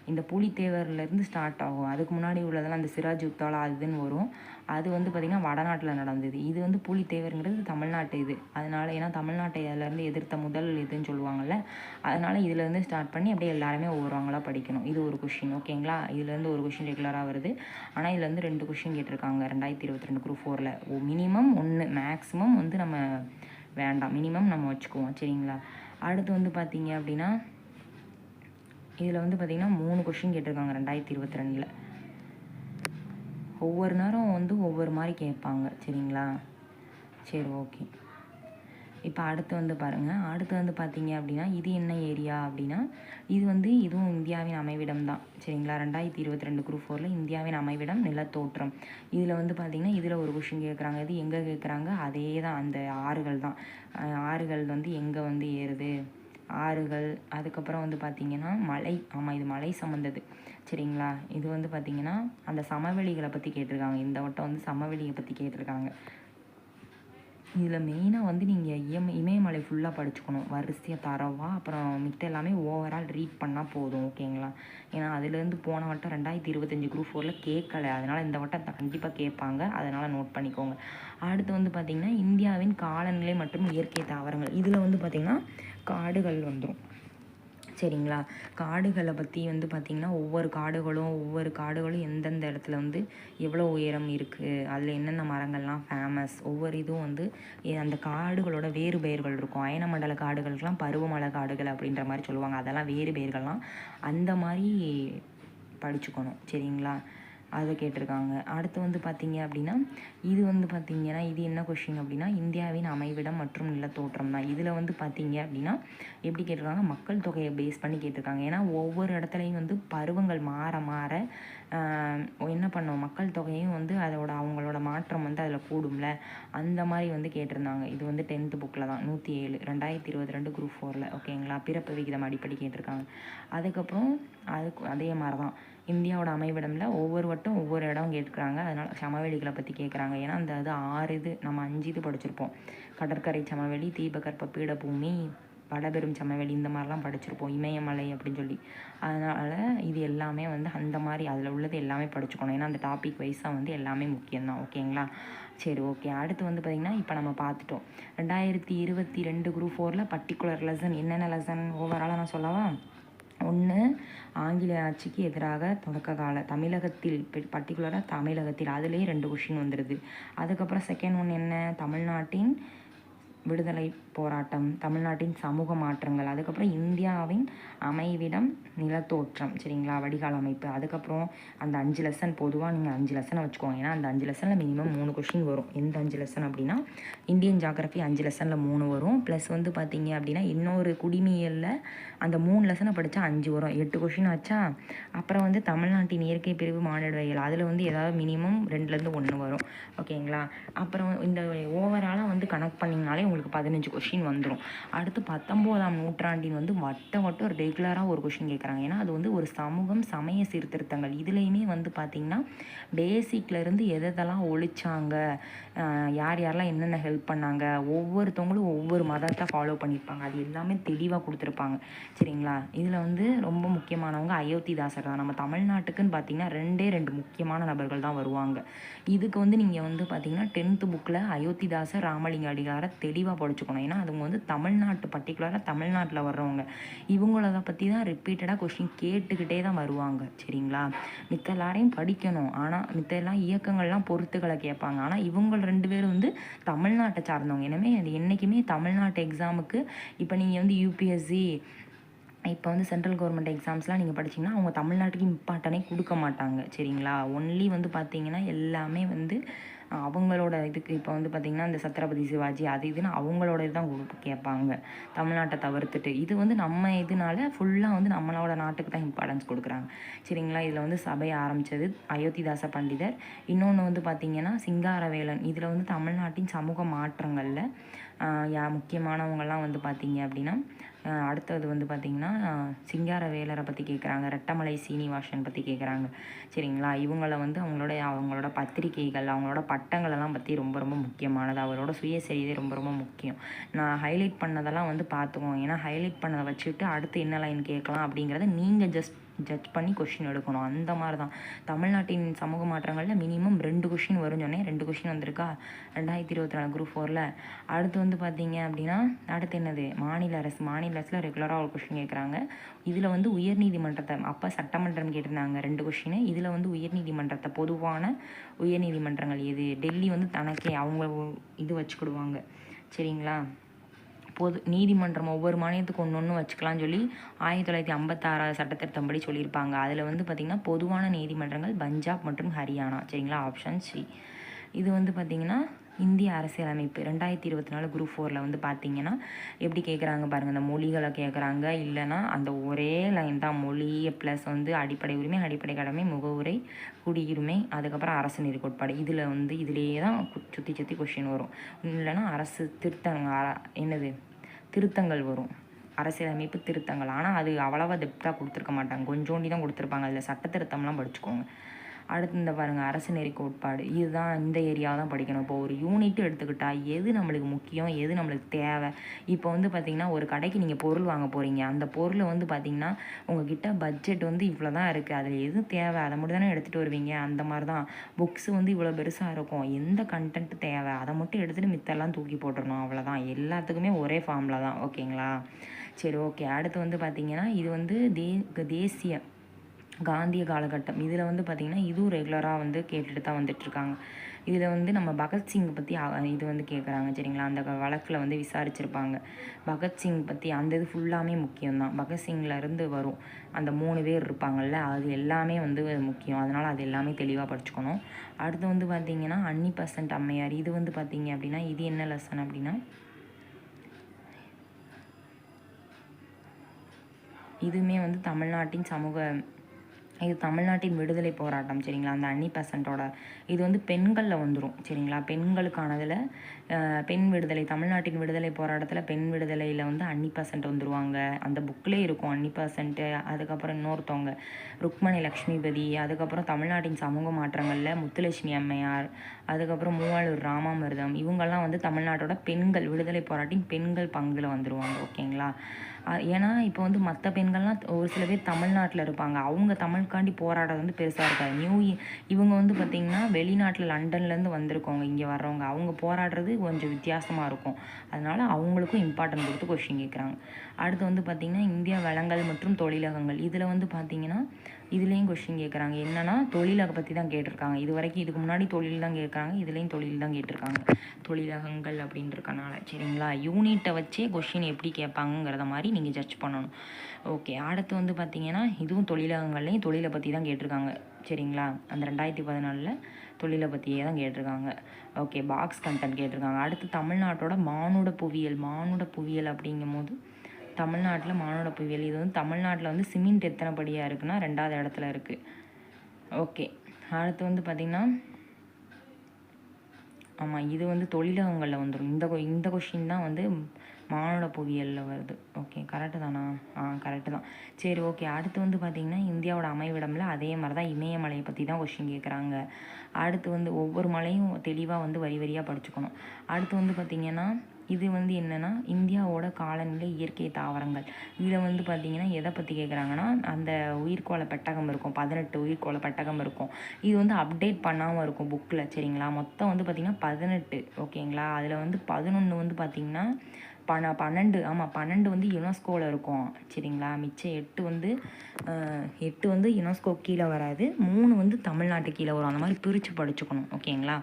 இந்த பூலித்தேவர்லேருந்து ஸ்டார்ட் ஆகும். அதுக்கு முன்னாடி உள்ளதெல்லாம் அந்த சிராஜ் உத்தாலா அதுன்னு வரும். அது வந்து பார்த்திங்கன்னா வடநாட்டில் நடந்தது. இது வந்து பூலித்தேவருங்கிறது தமிழ்நாட்டு இது. அதனால் ஏன்னா தமிழ்நாட்டை அதிலேருந்து எதிர்த்த முதல் இதுன்னு சொல்லுவாங்கள்ல, அதனால் இதுலேருந்து ஸ்டார்ட் பண்ணி அப்படியே எல்லாருமே ஒவ்வொருவங்களாக படிக்கணும். இது ஒரு கொஷின் ஓகேங்களா. இதுலேருந்து ஒரு கொஷின் ரெகுலராக வருது. ஆனால் இதுலேருந்து 2 கொஷின் கேட்டிருக்காங்க 2022 குரூப் 4ல். மினிமம் 1, மேக்ஸிமம் வந்து நம்ம வேண்டாம், மினிமம் நம்ம வச்சுக்குவோம் சரிங்களா. அடுத்து வந்து பார்த்திங்க அப்படின்னா இதில் வந்து பார்த்திங்கன்னா 3 கொஷின் கேட்டிருக்காங்க 2022ல். ஒவ்வொரு நேரம் வந்து ஒவ்வொரு மாதிரி கேட்பாங்க சரிங்களா. சரி ஓகே. இப்போ அடுத்து வந்து பாருங்கள். அடுத்து வந்து பார்த்திங்க அப்படின்னா இது என்ன ஏரியா அப்படின்னா இது வந்து இதுவும் இந்தியாவின் அமைவிடம் தான் சரிங்களா. 2022 குரூப் 4ல் இந்தியாவின் அமைவிடம் நிலத்தோற்றம். இதில் வந்து பார்த்திங்கன்னா இதில் ஒரு கொஷின் கேட்குறாங்க. இது எங்கே கேட்குறாங்க, அதே தான் அந்த ஆறுகள் தான். ஆறுகள் வந்து எங்கே வந்து ஏறுது, ஆறுகள். அதுக்கப்புறம் வந்து பார்த்திங்கன்னா மலை. ஆமாம், இது மலை சம்மந்தது சரிங்களா. இது வந்து பார்த்திங்கன்னா அந்த சமவெளிகளை பற்றி கேட்டிருக்காங்க. இந்த வட்டம் வந்து சமவெளியை பற்றி கேட்டிருக்காங்க. இதில் மெயினாக வந்து நீங்கள் இமயமலை ஃபுல்லாக படிச்சுக்கணும் வரிசையாக தரவாக. அப்புறம் மித்த எல்லாமே ஓவரால் ரீட் பண்ணால் போதும் ஓகேங்களா. ஏன்னா அதுலேருந்து போன வட்டம் 2025 குரூப் 4ல் கேட்கலை. அதனால் இந்த வட்டம் கண்டிப்பாக கேட்பாங்க. அதனால் நோட் பண்ணிக்கோங்க. அடுத்து வந்து பார்த்திங்கன்னா இந்தியாவின் காலநிலை மற்றும் இயற்கை தாவரங்கள். இதில் வந்து பார்த்திங்கன்னா காடுகள் வந்துடும் சரிங்களா. காடுகளை பற்றி வந்து பார்த்திங்கன்னா ஒவ்வொரு காடுகளும் எந்தெந்த இடத்துல வந்து எவ்வளோ உயரம் இருக்குது, அதில் என்னென்ன மரங்கள்லாம் ஃபேமஸ், ஒவ்வொரு இதுவும் வந்து அந்த காடுகளோட வேறு பெயர்கள் இருக்கும். அயனமண்டல காடுகளுக்கெல்லாம் பருவமழை காடுகள் அப்படின்ற மாதிரி சொல்லுவாங்க. அதெல்லாம் வேறு பெயர்கள்லாம் அந்த மாதிரி படிச்சுக்கணும் சரிங்களா. அதை கேட்டிருக்காங்க. அடுத்து வந்து பார்த்திங்க அப்படின்னா இது வந்து பார்த்திங்கன்னா இது என்ன கொஷின் அப்படின்னா இந்தியாவின் அமைவிடம் மற்றும் நிலத்தோற்றம் தான். இதில் வந்து பார்த்திங்க அப்படின்னா எப்படி கேட்டிருக்காங்க, மக்கள் தொகையை பேஸ் பண்ணி கேட்டிருக்காங்க. ஏன்னா ஒவ்வொரு இடத்துலையும் வந்து பருவங்கள் மாற மாற என்ன பண்ணும், மக்கள் தொகையும் வந்து அவங்களோட மாற்றம் வந்து அதில் கூடும்ல, அந்த மாதிரி வந்து கேட்டிருந்தாங்க. இது வந்து 10th புக்கில் தான் 107 2022 குரூப் 4ல் ஓகேங்களா. பிறப்பு விகிதம் அடிப்படை கேட்டிருக்காங்க. அதுக்கப்புறம் அதே மாதிரி தான் இந்தியாவோட அமைவிடம்ல ஒவ்வொரு வட்டம் ஒவ்வொரு இடம் கேட்குறாங்க. அதனால் சமவெளிகளை பற்றி கேட்குறாங்க. ஏன்னா அந்த இது 6 இது நம்ம 5 இது படிச்சிருப்போம். கடற்கரை சமவெளி, தீபகற்ப பீடபூமி, வடபெரும் சமவெளி இந்த மாதிரிலாம் படிச்சிருப்போம். இமயமலை அப்படின்னு சொல்லி. அதனால் இது எல்லாமே வந்து அந்த மாதிரி அதில் உள்ளது எல்லாமே படிச்சுக்கணும். ஏன்னா அந்த டாபிக் வைஸாக வந்து எல்லாமே முக்கியம்தான் ஓகேங்களா. சரி ஓகே. அடுத்து வந்து பார்த்திங்கன்னா இப்போ நம்ம பார்த்துட்டோம் 2022 குரூப் 4ல் பர்டிகுலர் லெசன் என்னென்ன லெசன் ஓவராலாக நான் சொல்லவா. 1 ஆங்கிலேய ஆட்சிக்கு எதிராக தொடக்க கால தமிழகத்தில், பர்டிகுலராக தமிழகத்தில், அதுலேயே 2 கொஷின் வந்துடுது. அதுக்கப்புறம் செகண்ட் ஒன் என்ன, தமிழ்நாட்டின் விடுதலை போராட்டம், தமிழ்நாட்டின் சமூக மாற்றங்கள், அதுக்கப்புறம் இந்தியாவின் அமைவிடம் நிலத்தோற்றம் சரிங்களா, வடிகால் அமைப்பு. அதுக்கப்புறம் அந்த 5 லெசன் பொதுவாக நீங்கள் 5 லெசனை வச்சுக்கோங்க. ஏன்னா அந்த 5 லெசனில் மினிமம் 3 கொஷின் வரும். எந்த 5 லெசன் அப்படின்னா இந்தியன் ஜாகிரஃபி 5 லெசனில் 3 வரும். ப்ளஸ் வந்து பார்த்திங்க அப்படின்னா இன்னொரு குடிமியலில் அந்த 3 லெசனை படித்தா 5 வரும். 8 கொஷின் ஆச்சா. அப்புறம் வந்து தமிழ்நாட்டின் இயற்கை பிரிவு மானிடவியல், அதில் வந்து ஏதாவது மினிமம் 2லேருந்து 1 வரும் ஓகேங்களா. அப்புறம் இந்த ஓவராலாக வந்து கனெக்ட் பண்ணிங்கனாலே உங்களுக்கு 15 கொஷின் வந்துடும். அடுத்து 19ஆம் நூற்றாண்டின் வந்து வட்டம் ரெகுலராக ஒரு கொஷின் கேட்குறாங்க. ஏன்னா அது வந்து ஒரு சமூகம் சமய சீர்திருத்தங்கள். இதுலேயுமே வந்து பார்த்திங்கன்னா பேசிக்லேருந்து எதெல்லாம் ஒழிச்சாங்க, யார் யாரெல்லாம் என்னென்ன ஹெல்ப் பண்ணாங்க, ஒவ்வொருத்தவங்களும் ஒவ்வொரு மதத்தை ஃபாலோ பண்ணியிருப்பாங்க. அது எல்லாமே தெளிவாக கொடுத்துருப்பாங்க சரிங்களா. இதில் வந்து ரொம்ப முக்கியமானவங்க அயோத்திதாசர் தான். நம்ம தமிழ்நாட்டுக்குன்னு பார்த்திங்கன்னா 2 முக்கியமான நபர்கள் தான் வருவாங்க. இதுக்கு வந்து நீங்கள் வந்து பார்த்திங்கன்னா 10th புக்கில் அயோத்திதாசர், ராமலிங்க அடிகளாரை தெளிவாக படிச்சுக்கணும். ஏன்னா அதுங்க வந்து தமிழ்நாட்டு, பர்டிகுலராக தமிழ்நாட்டில் வர்றவங்க. இவங்கள பற்றி தான் ரிப்பீட்டடாக கொஷின் கேட்டுக்கிட்டே தான் வருவாங்க சரிங்களா. மித்த எல்லாரையும் படிக்கணும். ஆனால் மித்த எல்லாம் இயக்கங்கள்லாம் பொறுத்துக்களை கேட்பாங்க. ஆனால் இவங்க 2 பேரும் வந்து தமிழ்நாட்டை சார்ந்தவங்க. எனவே அது என்றைக்குமே தமிழ்நாட்டு எக்ஸாமுக்கு இப்போ நீங்கள் வந்து யூபிஎஸ்சி இப்போ வந்து சென்ட்ரல் கவர்மெண்ட் எக்ஸாம்ஸ்லாம் நீங்கள் படிச்சிங்கன்னா அவங்க தமிழ்நாட்டுக்கு இம்பார்ட்டனே கொடுக்க மாட்டாங்க சரிங்களா. ஒன்லி வந்து பார்த்தீங்கன்னா எல்லாமே வந்து அவங்களோட இதுக்கு இப்போ வந்து பார்த்திங்கன்னா இந்த சத்ரபதி சிவாஜி அது இதுன்னு அவங்களோட இதுதான் கேட்பாங்க தமிழ்நாட்டை தவிர்த்துட்டு. இது வந்து நம்ம இதனால ஃபுல்லாக வந்து நம்மளோட நாட்டுக்கு தான் இம்பார்ட்டன்ஸ் கொடுக்குறாங்க சரிங்களா. இதில் வந்து சபையை ஆரம்பித்தது அயோத்திதாச பண்டிதர். இன்னொன்று வந்து பார்த்திங்கன்னா சிங்காரவேலன். இதில் வந்து தமிழ்நாட்டின் சமூக மாற்றங்களில் முக்கியமானவங்கள்லாம் வந்து பார்த்திங்க அப்படின்னா அடுத்தது வந்து பார்த்திங்கன்னா சிங்காரவேலரை பற்றி கேட்குறாங்க, ரெட்டமலை சீனிவாசன் பற்றி கேட்குறாங்க சரிங்களா. இவங்கள வந்து அவங்களோட பத்திரிகைகள் அவங்களோட பட்டங்களெல்லாம் பற்றி ரொம்ப ரொம்ப முக்கியமானது. அவரோட சுயசரிதை ரொம்ப ரொம்ப முக்கியம். நான் ஹைலைட் பண்ணதெல்லாம் வந்து பார்த்துக்கோங்க. ஏன்னா ஹைலைட் பண்ணதை வச்சுட்டு அடுத்து என்ன லைன் கேட்கலாம் அப்படிங்கிறத நீங்கள் ஜட்ஜ் பண்ணி கொஷின் எடுக்கணும். அந்த மாதிரி தான் தமிழ்நாட்டின் சமூக மாற்றங்களில் மினிமம் 2 கொஷின் வரும்னு சொன்னேன். 2 கொஷின் வந்திருக்கா 2024 குரூப் 4ல். அடுத்து வந்து பார்த்தீங்க அப்படின்னா அடுத்து என்னது மாநில அரசில் ரெகுலராக ஒரு கொஷின் கேட்குறாங்க. இதில் வந்து உயர்நீதிமன்றத்தை அப்போ சட்டமன்றம் கேட்டிருந்தாங்க 2 கொஷின். இதில் வந்து உயர்நீதிமன்றத்தை பொதுவான உயர்நீதிமன்றங்கள் எது, டெல்லி வந்து தனக்கே அவங்க இது வச்சுக்கிடுவாங்க சரிங்களா. பொது நீதிமன்றம் ஒவ்வொரு மாநிலத்துக்கு ஒன்று வச்சுக்கலாம்னு சொல்லி 1956 சட்டத்திருத்தம் படி சொல்லியிருப்பாங்க. அதில் வந்து பார்த்திங்கன்னா பொதுவான நீதிமன்றங்கள் பஞ்சாப் மற்றும் ஹரியானா சரிங்களா. Option C. இது வந்து பார்த்திங்கன்னா இந்திய அரசியலமைப்பு 2024 குரூப் 4ல் வந்து பார்த்திங்கன்னா எப்படி கேட்குறாங்க பாருங்கள். அந்த மொழிகளை கேட்குறாங்க, இல்லைனா அந்த ஒரே லைன் தான் மொழி ப்ளஸ் வந்து அடிப்படை உரிமை, அடிப்படை கடமை, முகவுரை, குடியுரிமை, அதுக்கப்புறம் அரசு நெறி கோட்பாடு. இதில் வந்து இதிலேயே தான் சுற்றி கொஷின் வரும். இல்லைனா அரசு திருத்தங்கள் வரும், அரசியலமைப்பு திருத்தங்கள். ஆனால் அது அவ்வளவா டெப்த்தாக கொடுத்துருக்க மாட்டாங்க, கொஞ்சோண்டி தான் கொடுத்துருப்பாங்க. அதில் சட்ட திருத்தம்லாம் படிச்சுக்கோங்க. அடுத்து இந்த பாருங்கள் அரசு நெறி கோட்பாடு. இதுதான் இந்த ஏரியாவை தான் படிக்கணும். இப்போ ஒரு யூனிட்டு எடுத்துக்கிட்டால் எது நம்மளுக்கு முக்கியம், எது நம்மளுக்கு தேவை. இப்போ வந்து பார்த்திங்கன்னா ஒரு கடைக்கு நீங்கள் பொருள் வாங்க போகிறீங்க. அந்த பொருளை வந்து பார்த்திங்கன்னா உங்ககிட்ட பட்ஜெட் வந்து இவ்வளோ தான் இருக்குது, அதில் எது தேவை அதை மட்டும் தானே எடுத்துகிட்டு வருவீங்க. அந்த மாதிரி தான் புக்ஸ் வந்து இவ்வளோ பெருசாக இருக்கும், எந்த கண்டென்ட் தேவை அதை மட்டும் எடுத்துகிட்டு மித்தெல்லாம் தூக்கி போட்டுடணும், அவ்வளோதான். எல்லாத்துக்குமே ஒரே ஃபார்மில் தான் ஓகேங்களா. சரி ஓகே. அடுத்து வந்து பார்த்திங்கன்னா இது வந்து தேசிய காந்திய காலகட்டம். இதில் வந்து பார்த்திங்கன்னா இதுவும் ரெகுலராக வந்து கேட்டுட்டு தான் வந்துட்டுருக்காங்க. இதில் வந்து நம்ம பகத்சிங் பற்றி இது வந்து கேட்குறாங்க சரிங்களா. அந்த வழக்கில் வந்து விசாரிச்சிருப்பாங்க பகத்சிங் பற்றி. அந்த இது ஃபுல்லாமே முக்கியம்தான். பகத்சிங்லேருந்து வரும் அந்த 3 பேர் இருப்பாங்கள்ல, அது எல்லாமே வந்து முக்கியம். அதனால் அது எல்லாமே தெளிவாக படிச்சுக்கணும். அடுத்து வந்து பார்த்திங்கன்னா அன்னிபெசன்ட் அம்மையார். இது வந்து பார்த்திங்க அப்படின்னா இது என்ன லெசன் அப்படின்னா இதுவுமே வந்து தமிழ்நாட்டின் விடுதலை போராட்டம் சரிங்களா. அந்த அன்னிபெசன்ட்டோட இது வந்து பெண்களில் வந்துடும் சரிங்களா. பெண்களுக்கானதில் பெண் விடுதலை, தமிழ்நாட்டின் விடுதலை போராட்டத்தில் பெண் விடுதலையில் வந்து அன்னிபெசன்ட் வந்துடுவாங்க. அந்த புக்கிலே இருக்கும் அன்னிபெசன்ட்டு. அதுக்கப்புறம் இன்னொருத்தவங்க ருக்மணி லக்ஷ்மிபதி. அதுக்கப்புறம் தமிழ்நாட்டின் சமூக மாற்றங்களில் முத்துலட்சுமி அம்மையார், அதுக்கப்புறம் மூவாளூர் ராமாமிர்தம். இவங்கெல்லாம் வந்து தமிழ்நாட்டோட பெண்கள் விடுதலை போராட்டின் பெண்கள் பங்கில் வந்துடுவாங்க ஓகேங்களா. ஏன்னா இப்போ வந்து மற்ற பெண்கள்லாம் ஒரு சில பேர் தமிழ்நாட்டில் இருப்பாங்க, அவங்க தமிழுக்காண்டி போராடுறது வந்து பெருசாக இருக்காது. இவங்க வந்து பார்த்திங்கன்னா வெளிநாட்டில் லண்டன்லேருந்து வந்திருக்கவங்க, இங்கே வர்றவங்க, அவங்க போராடுறது கொஞ்சம் வித்தியாசமாக இருக்கும். அதனால் அவங்களுக்கும் இம்பார்ட்டன்ட் கொடுத்து கொஷின் கேட்குறாங்க. அடுத்து வந்து பார்த்திங்கன்னா இந்தியா வளங்கள் மற்றும் தொழிலகங்கள். இதில் வந்து பார்த்திங்கன்னா இதுலேயும் கொஷின் கேட்குறாங்க. என்னென்னா தொழிலக பற்றி தான் கேட்டிருக்காங்க. இதுக்கு முன்னாடி தொழில் தான் கேட்குறாங்க, இதுலேயும் தொழில் தான் கேட்டிருக்காங்க, தொழிலகங்கள் அப்படின்றக்கனால சரிங்களா. யூனிட்டை வச்சே கொஷின் எப்படி கேட்பாங்கிறத மாதிரி நீங்கள் ஜட்ஜ் பண்ணணும். ஓகே. அடுத்து வந்து பார்த்திங்கன்னா இதுவும் தொழிலகங்கள்லேயும் தொழிலை பற்றி தான் கேட்டிருக்காங்க சரிங்களா. அந்த 2014 தொழிலை பற்றியே தான் கேட்டிருக்காங்க. ஓகே. பாக்ஸ் கண்டென்ட் கேட்டிருக்காங்க. அடுத்து தமிழ்நாட்டோட மானுட புவியியல் அப்படிங்கும் போது தமிழ்நாட்டில் மானுட புவியியல். இது வந்து தமிழ்நாட்டில் வந்து சிமெண்ட் எத்தனை படியாக இருக்குன்னா 2வது இடத்துல இருக்குது. ஓகே. அடுத்து வந்து பார்த்திங்கன்னா ஆமாம் இது வந்து தொழிலகங்களில் வந்துடும். இந்த கொஷின் தான் வந்து மானுட புவியியலில் வருது. ஓகே கரெக்டு தானா? கரெக்டு தான். சரி ஓகே. அடுத்து வந்து பார்த்திங்கன்னா இந்தியாவோட அமைவிடமில் அதே மாதிரி தான் இமயமலையை பற்றி தான் கொஷின் கேட்குறாங்க. அடுத்து வந்து ஒவ்வொரு மலையும் தெளிவாக வந்து வரி வரியாக படிச்சுக்கணும். அடுத்து வந்து பார்த்திங்கன்னா இது வந்து என்னென்னா இந்தியாவோட காலநிலை இயற்கை தாவரங்கள். இதில் வந்து பார்த்திங்கன்னா எதை பற்றி கேட்குறாங்கன்னா அந்த உயிர்கோள பெட்டகம் இருக்கும், 18 உயிர்கோள பெட்டகம் இருக்கும். இது வந்து அப்டேட் பண்ணாமல் இருக்கும் புக்கில் சரிங்களா. மொத்தம் வந்து பார்த்திங்கன்னா 18 ஓகேங்களா. அதில் வந்து 11 வந்து பார்த்திங்கன்னா 12 ஆமாம் 12 வந்து யுனெஸ்கோவில் இருக்கும் சரிங்களா. மிச்சம் 8 வந்து 8 வந்து யுனெஸ்கோ கீழே வராது, 3 வந்து தமிழ்நாட்டு கீழே வரும். அந்த மாதிரி பிரித்து படிச்சுக்கணும் ஓகேங்களா.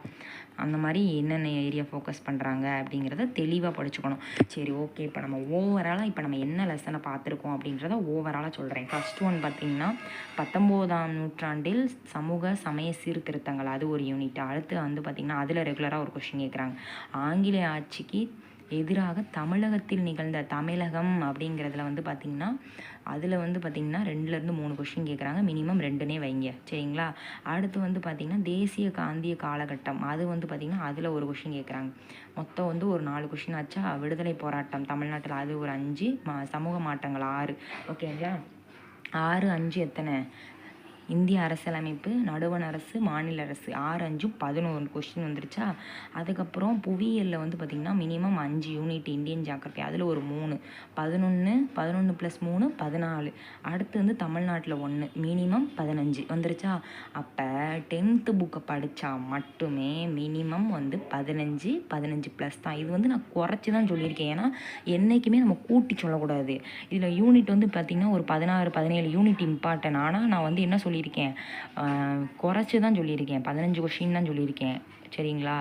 அந்த மாதிரி என்னென்ன ஏரியா ஃபோக்கஸ் பண்ணுறாங்க அப்படிங்கிறத தெளிவாக படிச்சுக்கணும். சரி ஓகே, இப்போ நம்ம ஓவராலாக இப்போ நம்ம என்ன லெசனை பார்த்துருக்கோம் அப்படின்றத ஓவராலாக சொல்கிறேன். ஃபஸ்ட் ஒன் பார்த்திங்கன்னா 19ஆம் நூற்றாண்டில் சமூக சமய சீர்திருத்தங்கள், அது ஒரு யூனிட். அடுத்து வந்து பார்த்திங்கன்னா அதில் ரெகுலராக ஒரு கொஷின் கேட்குறாங்க. ஆங்கிலேய ஆட்சிக்கு எதிராக தமிழகத்தில் நிகழ்ந்த தமிழகம் அப்படிங்கிறதுல வந்து பார்த்திங்கன்னா அதில் வந்து பார்த்திங்கன்னா 2லேருந்து 3 கொஷின் கேட்குறாங்க. மினிமம் 2னே வைங்க சரிங்களா. அடுத்து வந்து பார்த்திங்கன்னா தேசிய காந்திய காலகட்டம், அது வந்து பார்த்திங்கன்னா அதில் ஒரு கொஷின் கேட்குறாங்க. மொத்தம் வந்து ஒரு 4 கொஷின் ஆச்சா. விடுதலை போராட்டம் தமிழ்நாட்டில், அது ஒரு 5. சமூக மாற்றங்கள் 6 ஓகேங்களா. 6 5 எத்தனை? இந்திய அரசியலமைப்பு, நடுவண் அரசு, மாநில அரசு, 6 5 11 கொஸ்டின் வந்துருச்சா. அதுக்கப்புறம் புவியியலில் வந்து பார்த்திங்கன்னா மினிமம் 5 யூனிட் இந்தியன் ஜாகிரபி, அதில் ஒரு 3 11 11 + 3 14. அடுத்து வந்து தமிழ்நாட்டில் 1 மினிமம் 15 வந்துருச்சா. அப்போ 10th புக்கை படித்தா மட்டுமே மினிமம் வந்து 15 15 ப்ளஸ் தான். இது வந்து நான் குறைச்சி தான் சொல்லியிருக்கேன், ஏன்னா என்றைக்குமே நம்ம கூட்டி சொல்லக்கூடாது. இதில் யூனிட் வந்து பார்த்திங்கன்னா ஒரு 16 17 யூனிட் இம்பார்ட்டன். ஆனால் நான் வந்து என்ன சொல்லியிருக்கேன், குறைச்சி தான் சொல்லியிருக்கேன், 15 கொஷின் தான் சொல்லியிருக்கேன் சரிங்களா.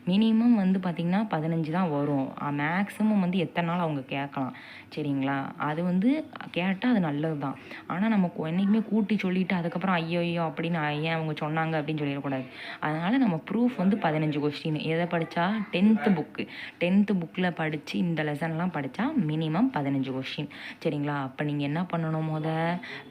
மினிமம் வந்து பார்த்திங்கன்னா 15 தான் வரும். மேக்ஸிமம் வந்து எத்தனை நாள் அவங்க கேட்கலாம் சரிங்களா. அது வந்து கேட்டால் அது நல்லது தான். ஆனால் நம்ம என்றைக்குமே கூட்டி சொல்லிவிட்டு அதுக்கப்புறம் ஐயோ அப்படின்னு ஏன் அவங்க சொன்னாங்க அப்படின்னு சொல்லிடக்கூடாது. அதனால் நம்ம ப்ரூஃப் வந்து 15 கொஸ்டின். எதை படித்தா 10th புக்கில் படித்து இந்த லெசன்லாம் படித்தா மினிமம் 15 கொஸ்டின் சரிங்களா. அப்போ நீங்கள் என்ன பண்ணணும்,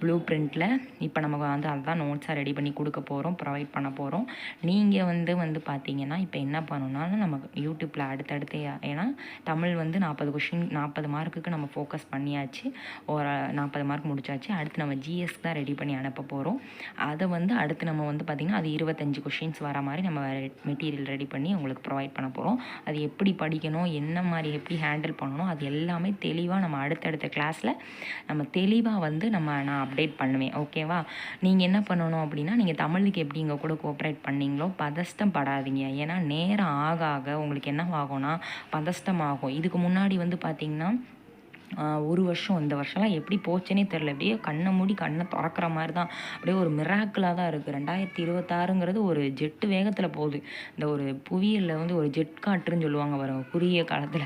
ப்ளூ பிரிண்டில் இப்போ நம்ம வந்து அதுதான் நோட்ஸாக ரெடி பண்ணி கொடுக்க போகிறோம், ப்ரொவைட் பண்ண போகிறோம். நீங்கள் வந்து பார்த்தீங்கன்னா இப்போ என்ன பண்ணணும்னா நம்ம யூடியூப்பில் அடுத்தடுத்து, ஏன்னா தமிழ் வந்து 40 கொஷின் 40 மார்க்குக்கு நம்ம ஃபோக்கஸ் பண்ணியாச்சு, ஒரு 40 மார்க் முடிச்சாச்சு. அடுத்து நம்ம ஜிஎஸ் தான் ரெடி பண்ணி அனுப்ப போகிறோம். அதை வந்து அடுத்து நம்ம வந்து பார்த்திங்கன்னா அது 25 கொஷின்ஸ் வர மாதிரி நம்ம மெட்டீரியல் ரெடி பண்ணி உங்களுக்கு ப்ரொவைட் பண்ண போகிறோம். அது எப்படி படிக்கணும், என்ன மாதிரி எப்படி ஹேண்டில் பண்ணணும், அது எல்லாமே தெளிவாக நம்ம அடுத்தடுத்த கிளாஸில் நம்ம தெளிவாக வந்து நான் அப்டேட் பண்ணுவேன் ஓகேவா. நீங்கள் என்ன பண்ணணும் அப்படின்னா, நீங்கள் தமிழுக்கு எப்படி இங்கே கூட கோஆப்ரேட் பண்ணிங்களோ பதஷ்டம் படாதீங்க. ஏன்னா நேரம் ஆக ஆக உங்களுக்கு என்ன ஆகும்னா பதஷ்டமாகும். இதுக்கு முன்னாடி வந்து பார்த்திங்கன்னா ஒரு வருஷம், இந்த வருஷம்லாம் எப்படி போச்சுன்னே தெரில. அப்படியே கண்ணை மூடி கண்ணை திறக்கிற மாதிரி தான், அப்படியே ஒரு மிராக்கிளாக தான் இருக்குது. 2026ங்கிறது ஒரு ஜெட்டு வேகத்தில் போகுது. இந்த ஒரு புவியியலில் வந்து ஒரு ஜெட் காற்றுன்னு சொல்லுவாங்க பாருங்க குறுகிய காலத்தில்,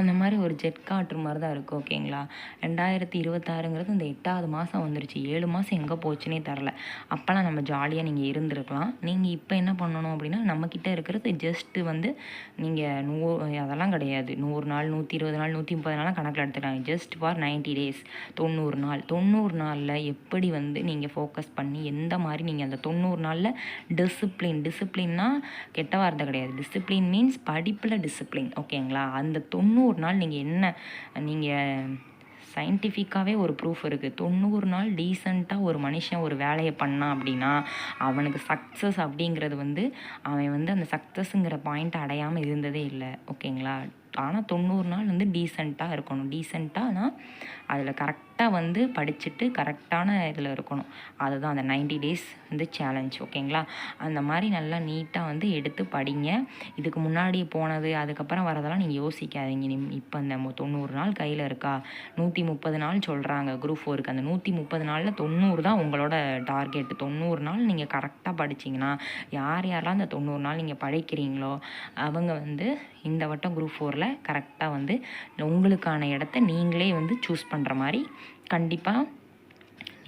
அந்த மாதிரி ஒரு ஜெட் காற்று மாதிரி தான் இருக்குது ஓகேங்களா. 2026ங்கிறது இந்த 8வது மாதம் வந்துருச்சு. 7 மாதம் எங்கே போச்சுன்னே தெரில. அப்போல்லாம் நம்ம ஜாலியாக நீங்கள் இருந்திருக்கலாம். நீங்கள் இப்போ என்ன பண்ணணும் அப்படின்னா, நம்மக்கிட்ட இருக்கிறது ஜஸ்ட்டு வந்து நீங்கள் 100 அதெல்லாம் கிடையாது, 100 நாள் 120 நாள் 130 நாளாக கணக்கில் எடுத்துட்டாங்க. ஜஸ்ட் ஃபார் 90 days 90 நாள். 90 நாளில் எப்படி வந்து நீங்கள் ஃபோக்கஸ் பண்ணி எந்த மாதிரி நீங்கள் அந்த 90 நாளில் டிசிப்ளின்னா கெட்ட வார்த்தை கிடையாது. டிசிப்ளின் மீன்ஸ் படிப்பில் டிசிப்ளின் ஓகேங்களா. அந்த 90 நாள் நீங்கள் என்ன, நீங்கள் சயின்டிஃபிக்காகவே ஒரு ப்ரூஃப் இருக்குது. 90 நாள் டீசெண்டாக ஒரு மனுஷன் ஒரு வேலையை பண்ணான் அப்படின்னா அவனுக்கு சக்ஸஸ் அப்படிங்கிறது வந்து அவன் வந்து அந்த சக்ஸஸுங்கிற பாயிண்ட் அடையாமல் இருந்ததே இல்லை ஓகேங்களா. ஆனால் 90 நாள் வந்து டீசெண்டாக இருக்கணும். டீசெண்டானா அதில் கரெக்டாக வந்து படிச்சுட்டு கரெக்டான இதில் இருக்கணும். அதுதான் அந்த 90 days வந்து சேலஞ்ச் ஓகேங்களா. அந்த மாதிரி நல்லா நீட்டாக வந்து எடுத்து படிங்க. இதுக்கு முன்னாடி போனது அதுக்கப்புறம் வரதெல்லாம் நீங்கள் யோசிக்காதீங்க. இப்போ இந்த 90 நாள் கையில் இருக்கா, 130 நாள் சொல்கிறாங்க குரூப் 4க்கு. அந்த 130 நாளில் 90 தான் உங்களோட டார்கெட். 90 நாள் நீங்கள் கரெக்டாக படிச்சிங்கன்னா, யாரெல்லாம் அந்த 90 நாள் நீங்கள் படிக்கிறீங்களோ அவங்க வந்து இந்த வட்டம் குரூப் 4ல் கரெக்டாக வந்து உங்களுக்கான இடத்த நீங்களே வந்து சூஸ் பண்ணுற மாதிரி கண்டிப்பாக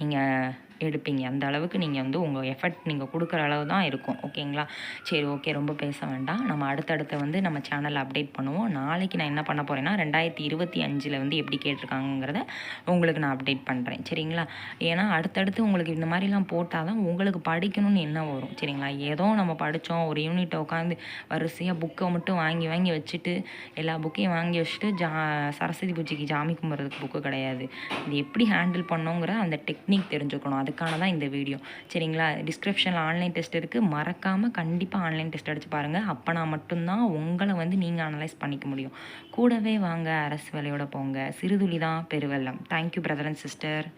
நீங்கள் எடுப்பீங்க. அந்த அளவுக்கு நீங்கள் வந்து உங்கள் எஃபர்ட் நீங்கள் கொடுக்குற அளவு தான் இருக்கும் ஓகேங்களா. சரி ஓகே, ரொம்ப பேச வேண்டாம். நம்ம அடுத்தடுத்து வந்து நம்ம சேனலில் அப்டேட் பண்ணுவோம். நாளைக்கு நான் என்ன பண்ண போகிறேன்னா 2025 வந்து எப்படி கேட்டிருக்காங்கிறத உங்களுக்கு நான் அப்டேட் பண்ணுறேன் சரிங்களா. ஏன்னா அடுத்தடுத்து உங்களுக்கு இந்த மாதிரிலாம் போட்டால் தான் உங்களுக்கு படிக்கணும்னு என்ன வரும் சரிங்களா. ஏதோ நம்ம படித்தோம் ஒரு யூனிட்டை உட்காந்து வரிசையாக புக்கை மட்டும் வாங்கி வச்சுட்டு எல்லா புக்கையும் வாங்கி வச்சுட்டு சரஸ்வதி பூஜைக்கு ஜாமி கும்பிட்றதுக்கு புக்கு கிடையாது. இது எப்படி ஹேண்டில் பண்ணோங்கிற அந்த டெக்னிக் தெரிஞ்சுக்கணும். அதுக்கான தான் இந்த வீடியோ சரிங்களா. டிஸ்கிரிப்ஷனில் ஆன்லைன் டெஸ்ட் இருக்குது, மறக்காமல் கண்டிப்பாக ஆன்லைன் டெஸ்ட் அடித்து பாருங்கள். அப்போனா மட்டும்தான் உங்களை வந்து நீங்கள் அனலைஸ் பண்ணிக்க முடியும். கூடவே வாங்க, அரசு வேலையோட போங்க. சிறுதுளி தான் பெருவெல்லம். Thank you brother and sister.